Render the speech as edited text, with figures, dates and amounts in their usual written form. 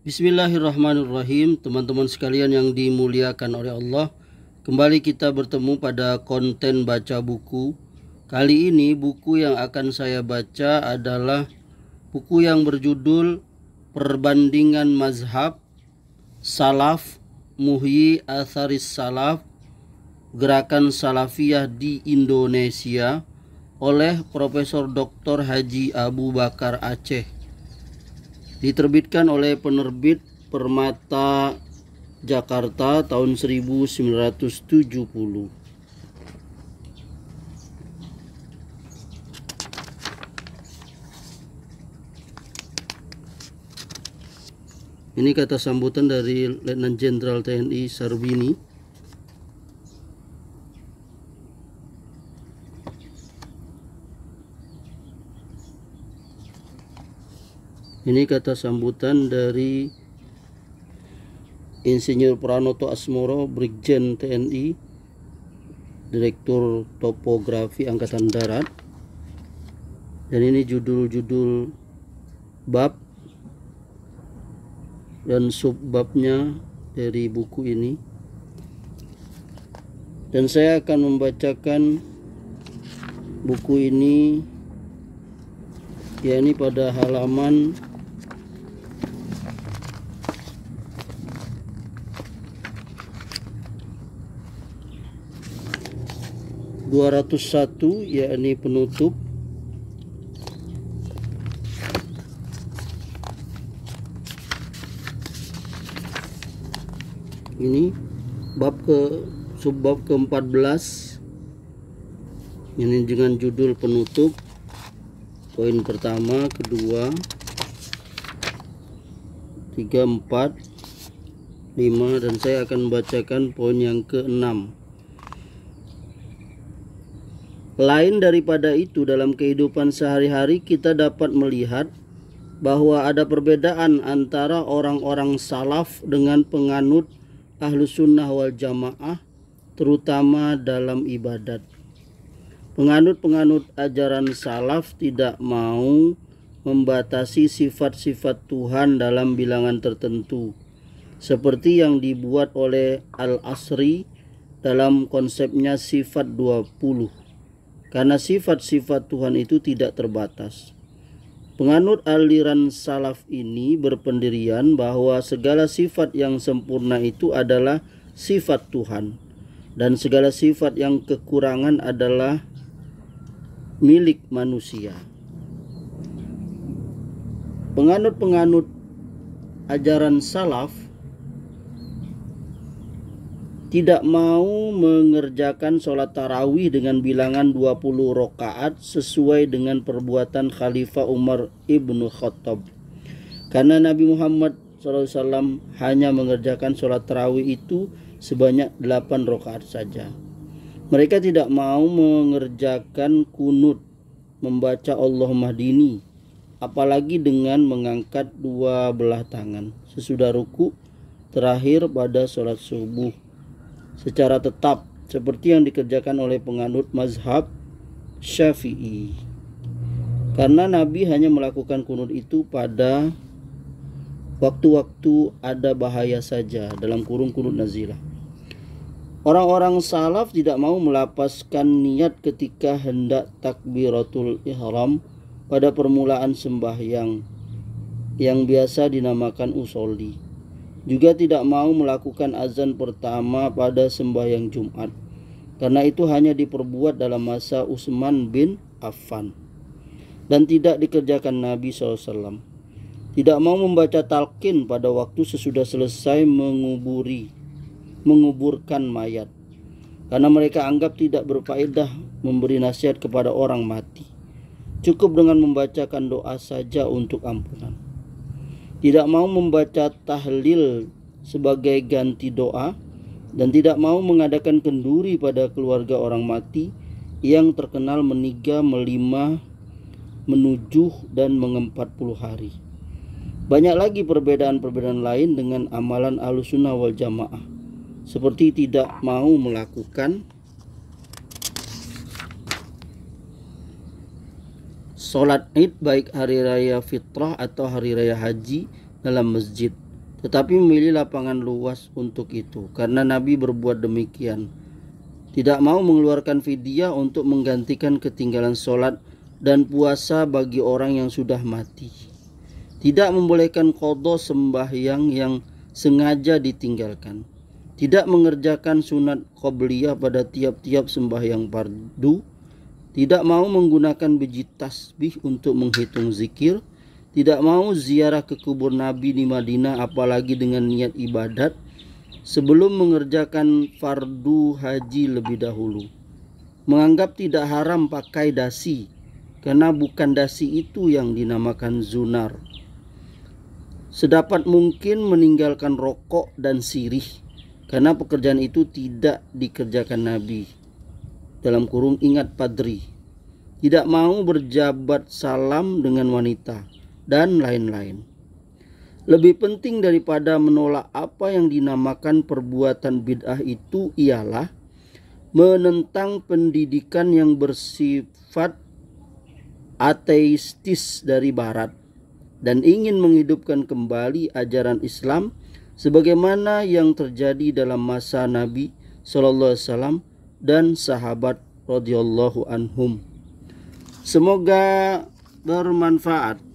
Bismillahirrahmanirrahim. Teman-teman sekalian yang dimuliakan oleh Allah, kembali kita bertemu pada konten baca buku. Kali ini buku yang akan saya baca adalah buku yang berjudul Perbandingan Mazhab Salaf Muhyi Atharis Salaf, Gerakan Salafiyah di Indonesia oleh Profesor Dr. Haji Abu Bakar Aceh. Diterbitkan oleh penerbit Permata Jakarta tahun 1970. Ini kata sambutan dari Letnan Jenderal TNI Sarbini. Ini kata sambutan dari Insinyur Pranoto Asmoro, Brigjen TNI, Direktur Topografi Angkatan Darat. Dan ini judul-judul bab dan subbabnya dari buku ini. Dan saya akan membacakan buku ini, yakni pada halaman 201, yakni penutup. Ini subbab ke-14. Ini dengan judul penutup. Poin pertama, kedua, 3, 4, 5, dan saya akan membacakan poin yang ke-6. Lain daripada itu, dalam kehidupan sehari-hari kita dapat melihat bahwa ada perbedaan antara orang-orang salaf dengan penganut Ahlus Sunnah wal Jamaah, terutama dalam ibadat. Penganut-penganut ajaran salaf tidak mau membatasi sifat-sifat Tuhan dalam bilangan tertentu, seperti yang dibuat oleh Al-Asri dalam konsepnya sifat 20. Karena sifat-sifat Tuhan itu tidak terbatas. Penganut aliran salaf ini berpendirian bahwa segala sifat yang sempurna itu adalah sifat Tuhan, dan segala sifat yang kekurangan adalah milik manusia. Penganut-penganut ajaran salaf tidak mau mengerjakan sholat tarawih dengan bilangan 20 rakaat sesuai dengan perbuatan Khalifah Umar ibnu Khattab. Karena Nabi Muhammad SAW hanya mengerjakan sholat tarawih itu sebanyak 8 rakaat saja. Mereka tidak mau mengerjakan kunut, membaca Allahumma hdini, apalagi dengan mengangkat dua belah tangan sesudah ruku terakhir pada sholat subuh secara tetap, seperti yang dikerjakan oleh penganut mazhab Syafi'i. Karena Nabi hanya melakukan kunut itu pada waktu-waktu ada bahaya saja, dalam kurung kunut nazilah. Orang-orang salaf tidak mau melapaskan niat ketika hendak takbiratul ihram pada permulaan sembahyang yang biasa dinamakan usolli. Juga tidak mau melakukan azan pertama pada sembahyang Jumat, karena itu hanya diperbuat dalam masa Utsman bin Affan dan tidak dikerjakan Nabi SAW. Tidak mau membaca talqin pada waktu sesudah selesai menguburkan mayat, karena mereka anggap tidak berfaedah memberi nasihat kepada orang mati. Cukup dengan membacakan doa saja untuk ampunan. Tidak mau membaca tahlil sebagai ganti doa, dan tidak mau mengadakan kenduri pada keluarga orang mati yang terkenal meniga, melima, menujuh, dan mengempat puluh hari. Banyak lagi perbedaan-perbedaan lain dengan amalan Ahlus Sunnah wal Jamaah, seperti tidak mau melakukan sholat id baik hari raya fitrah atau hari raya haji dalam masjid, tetapi memilih lapangan luas untuk itu, karena Nabi berbuat demikian. Tidak mau mengeluarkan fidyah untuk menggantikan ketinggalan sholat dan puasa bagi orang yang sudah mati. Tidak membolehkan qadha sembahyang yang sengaja ditinggalkan. Tidak mengerjakan sunat qabliyah pada tiap-tiap sembahyang fardu. Tidak mau menggunakan biji tasbih untuk menghitung zikir. Tidak mau ziarah ke kubur Nabi di Madinah apalagi dengan niat ibadat sebelum mengerjakan fardu haji lebih dahulu. Menganggap tidak haram pakai dasi karena bukan dasi itu yang dinamakan zunar. Sedapat mungkin meninggalkan rokok dan sirih karena pekerjaan itu tidak dikerjakan Nabi. Dalam kurung ingat padri. Tidak mau berjabat salam dengan wanita dan lain-lain. Lebih penting daripada menolak apa yang dinamakan perbuatan bid'ah itu ialah menentang pendidikan yang bersifat ateistis dari barat dan ingin menghidupkan kembali ajaran Islam sebagaimana yang terjadi dalam masa Nabi SAW dan sahabat radhiyallahu anhum. Semoga bermanfaat.